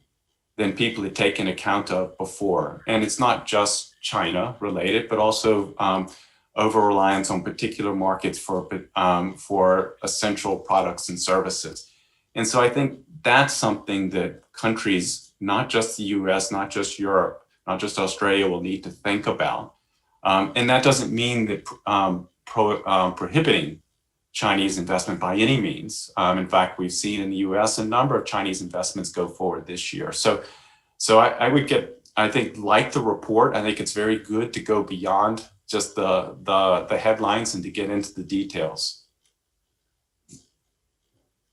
Speaker 6: than people had taken account of before. And it's not just China related, but also over-reliance on particular markets for essential products and services. And so I think that's something that countries, not just the US, not just Europe, not just Australia, will need to think about. And that doesn't mean that prohibiting Chinese investment by any means. In fact, we've seen in the US a number of Chinese investments go forward this year. So So I think like the report, I think it's very good to go beyond just the headlines and to get into the details.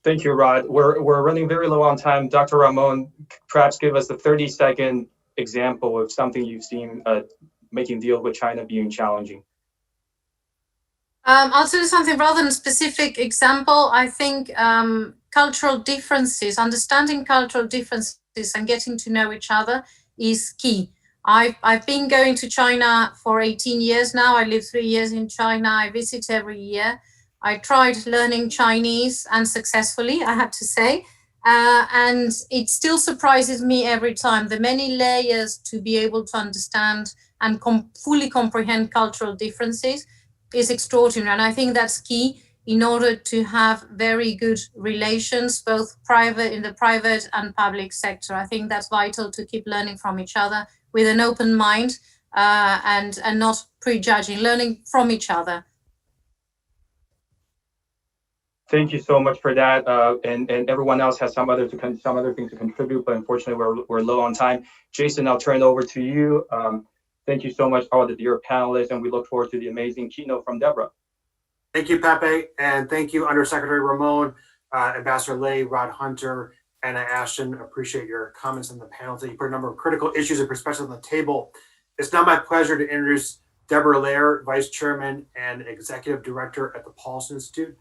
Speaker 3: Thank you, Rod. We're running very low on time. Dr. Ramon, perhaps give us a 30-second example of something you've seen making deal with China being challenging.
Speaker 5: I'll do something rather than a specific example. I think cultural differences, understanding cultural differences and getting to know each other is key. I've been going to China for 18 years now. I lived 3 years in China. I visit every year. I tried learning Chinese unsuccessfully, I have to say. And it still surprises me every time, the many layers to be able to understand and fully comprehend cultural differences is extraordinary. And I think that's key in order to have very good relations, both in the private and public sector. I think that's vital to keep learning from each other with an open mind and not prejudging, learning from each other.
Speaker 3: Thank you so much for that. And everyone else has some other thing to contribute, but unfortunately we're low on time. Jason, I'll turn it over to you. Thank you so much, all the dear panelists, and we look forward to the amazing keynote from Deborah.
Speaker 1: Thank you, Pepe, and thank you, Undersecretary Ramon, Ambassador Lay, Rod Hunter, Anna Ashton. Appreciate your comments on the panel. You put a number of critical issues and perspectives on the table. It's now my pleasure to introduce Deborah Lair, Vice Chairman and Executive Director at the Paulson Institute.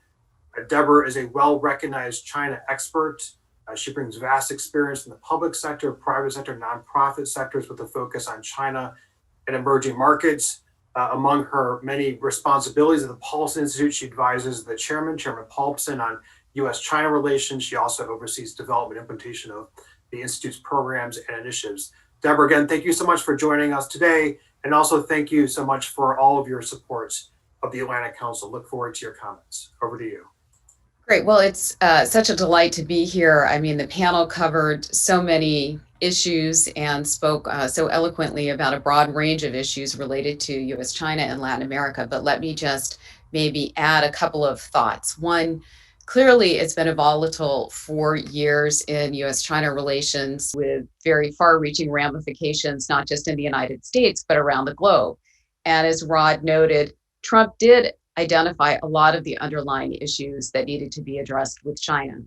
Speaker 1: Deborah is a well-recognized China expert. She brings vast experience in the public sector, private sector, nonprofit sectors with a focus on China and emerging markets. Among her many responsibilities at the Paulson Institute, she advises the Chairman Paulson, on U.S.-China relations. She also oversees development and implementation of the Institute's programs and initiatives. Deborah, again, thank you so much for joining us today. And also thank you so much for all of your support of the Atlantic Council. Look forward to your comments. Over to you.
Speaker 8: Great. Well, it's such a delight to be here. I mean, the panel covered so many issues and spoke so eloquently about a broad range of issues related to U.S., China, and Latin America. But let me just maybe add a couple of thoughts. One, clearly it's been a volatile 4 years in U.S.-China relations with very far-reaching ramifications, not just in the United States, but around the globe. And as Rod noted, Trump did identify a lot of the underlying issues that needed to be addressed with China.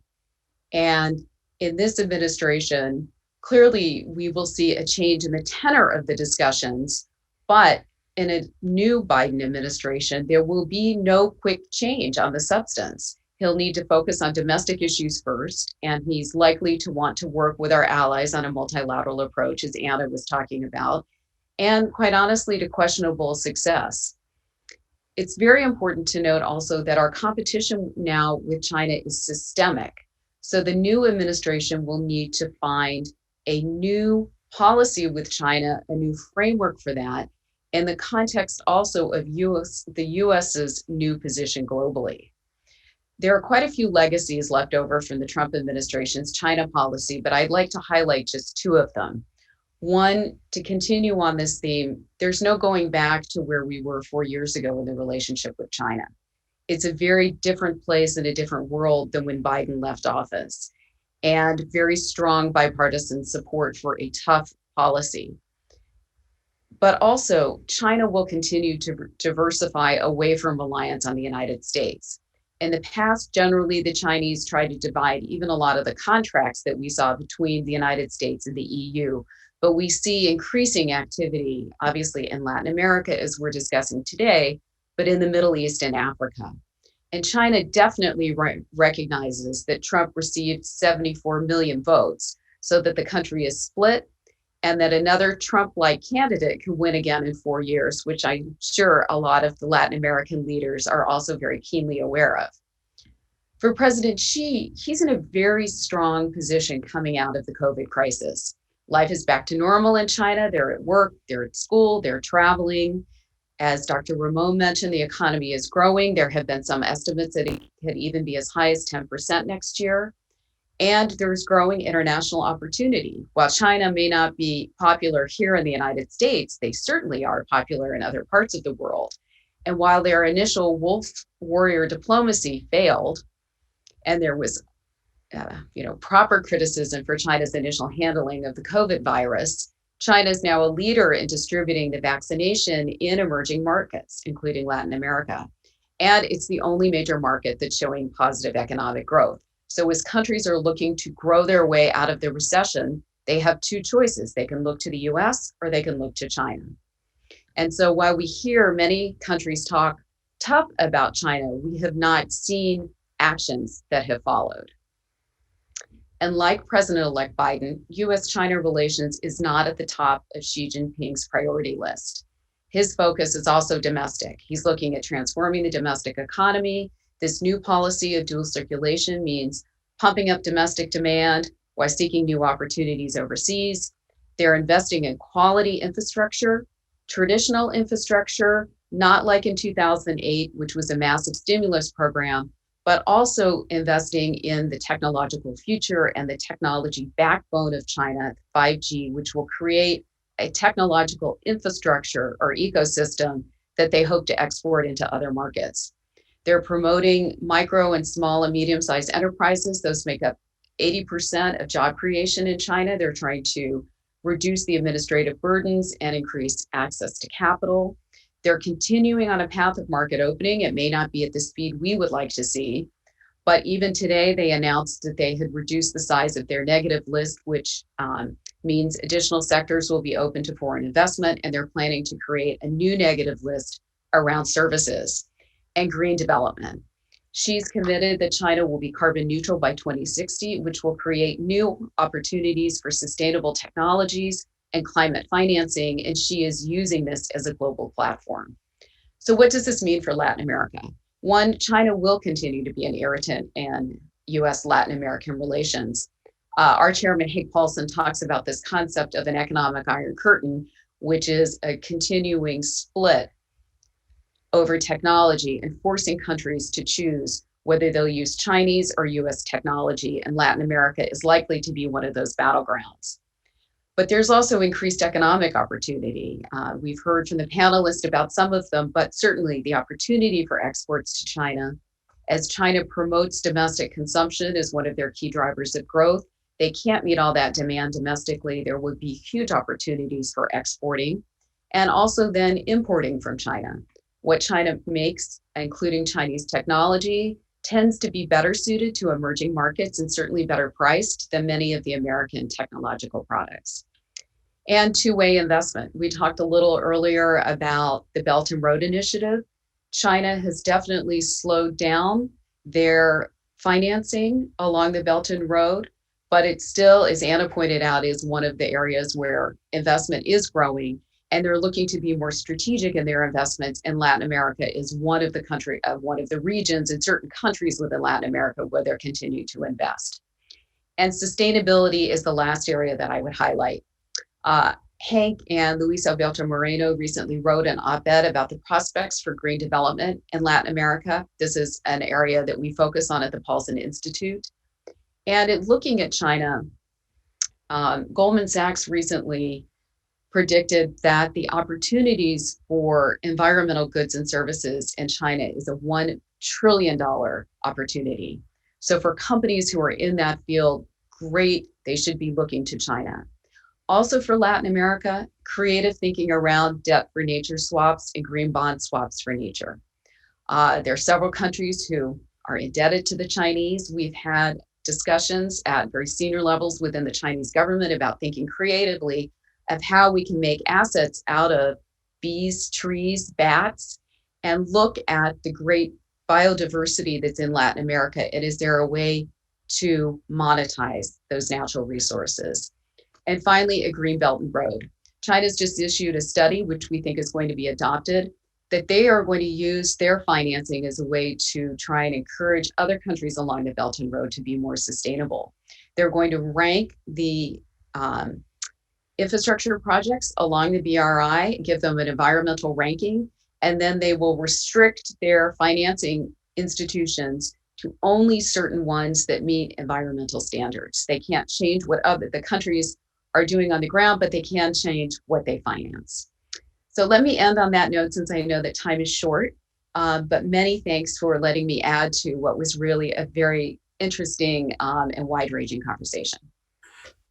Speaker 8: And in this administration, clearly we will see a change in the tenor of the discussions, but in a new Biden administration, there will be no quick change on the substance. He'll need to focus on domestic issues first, and he's likely to want to work with our allies on a multilateral approach, as Anna was talking about, and quite honestly, to questionable success. It's very important to note also that our competition now with China is systemic. So the new administration will need to find a new policy with China, a new framework for that, in the context also of the US's new position globally. There are quite a few legacies left over from the Trump administration's China policy, but I'd like to highlight just two of them. One, to continue on this theme, there's no going back to where we were 4 years ago in the relationship with China. It's a very different place and a different world than when Biden left office, and very strong bipartisan support for a tough policy. But also, China will continue to diversify away from reliance on the United States. In the past, generally, the Chinese tried to divide even a lot of the contracts that we saw between the United States and the EU. But we see increasing activity, obviously, in Latin America, as we're discussing today, but in the Middle East and Africa. And China definitely recognizes that Trump received 74 million votes, so that the country is split, and that another Trump-like candidate can win again in 4 years, which I'm sure a lot of the Latin American leaders are also very keenly aware of. For President Xi, he's in a very strong position coming out of the COVID crisis. Life is back to normal in China. They're at work, they're at school, they're traveling. As Dr. Ramon mentioned, the economy is growing. There have been some estimates that it could even be as high as 10% next year. And there's growing international opportunity. While China may not be popular here in the United States, they certainly are popular in other parts of the world. And while their initial wolf warrior diplomacy failed, and there was proper criticism for China's initial handling of the COVID virus, China is now a leader in distributing the vaccination in emerging markets, including Latin America. And it's the only major market that's showing positive economic growth. So as countries are looking to grow their way out of the recession, they have two choices. They can look to the US or they can look to China. And so while we hear many countries talk tough about China, we have not seen actions that have followed. And like President-elect Biden, US-China relations is not at the top of Xi Jinping's priority list. His focus is also domestic. He's looking at transforming the domestic economy. This new policy of dual circulation means pumping up domestic demand while seeking new opportunities overseas. They're investing in quality infrastructure, traditional infrastructure, not like in 2008, which was a massive stimulus program, but also investing in the technological future and the technology backbone of China, 5G, which will create a technological infrastructure or ecosystem that they hope to export into other markets. They're promoting micro and small and medium-sized enterprises. Those make up 80% of job creation in China. They're trying to reduce the administrative burdens and increase access to capital. They're continuing on a path of market opening. It may not be at the speed we would like to see, but even today they announced that they had reduced the size of their negative list, which means additional sectors will be open to foreign investment, and they're planning to create a new negative list around services and green development. She's committed that China will be carbon neutral by 2060, which will create new opportunities for sustainable technologies and climate financing, and she is using this as a global platform. So what does this mean for Latin America? One, China will continue to be an irritant in US-Latin American relations. Our chairman, Haig Paulson, talks about this concept of an economic iron curtain, which is a continuing split over technology and forcing countries to choose whether they'll use Chinese or US technology, and Latin America is likely to be one of those battlegrounds. But there's also increased economic opportunity. We've heard from the panelists about some of them, but certainly the opportunity for exports to China. As China promotes domestic consumption as one of their key drivers of growth, they can't meet all that demand domestically. There would be huge opportunities for exporting and also then importing from China. What China makes, including Chinese technology, tends to be better suited to emerging markets and certainly better priced than many of the American technological products. And two-way investment. We talked a little earlier about the Belt and Road Initiative. China has definitely slowed down their financing along the Belt and Road, but it still, as Anna pointed out, is one of the areas where investment is growing, and they're looking to be more strategic in their investments. And Latin America is one of the regions in certain countries within Latin America where they're continuing to invest. And sustainability is the last area that I would highlight. Hank and Luis Alberto Moreno recently wrote an op-ed about the prospects for green development in Latin America. This is an area that we focus on at the Paulson Institute. And in looking at China, Goldman Sachs recently predicted that the opportunities for environmental goods and services in China is a $1 trillion opportunity. So for companies who are in that field, great, they should be looking to China. Also for Latin America, creative thinking around debt for nature swaps and green bond swaps for nature. There are several countries who are indebted to the Chinese. We've had discussions at very senior levels within the Chinese government about thinking creatively of how we can make assets out of bees, trees, bats, and look at the great biodiversity that's in Latin America. And is there a way to monetize those natural resources? And finally, a green belt and road. China's just issued a study, which we think is going to be adopted, that they are going to use their financing as a way to try and encourage other countries along the Belt and Road to be more sustainable. They're going to rank the infrastructure projects along the BRI, give them an environmental ranking, and then they will restrict their financing institutions to only certain ones that meet environmental standards. They can't change what the countries are doing on the ground, but they can change what they finance. So let me end on that note, since I know that time is short, but many thanks for letting me add to what was really a very interesting and wide-ranging conversation.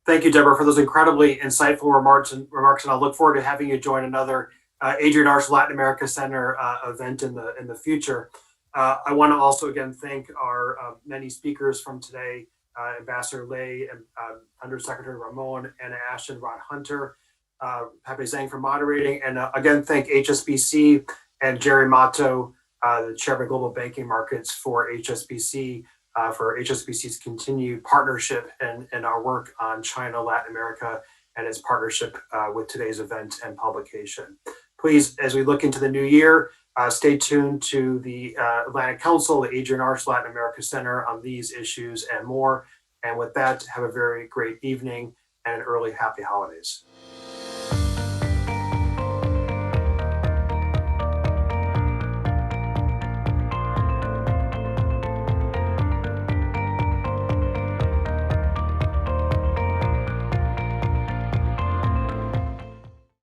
Speaker 1: Thank you, Deborah, for those incredibly insightful remarks, and I'll look forward to having you join another Adrian Arch Latin America Center event in the future. I want to also again thank our many speakers from today, Ambassador Lei, and Undersecretary Ramon, Anna Ashton, Rod Hunter, Pepe Zhang for moderating, and again thank HSBC and Jerry Mato, the Chairman of Global Banking Markets for HSBC, for HSBC's continued partnership and our work on China, Latin America, and its partnership with today's event and publication. Please, as we look into the new year, stay tuned to the Atlantic Council, the Adrian Arch Latin America Center on these issues and more. And with that, have a very great evening and an early happy holidays.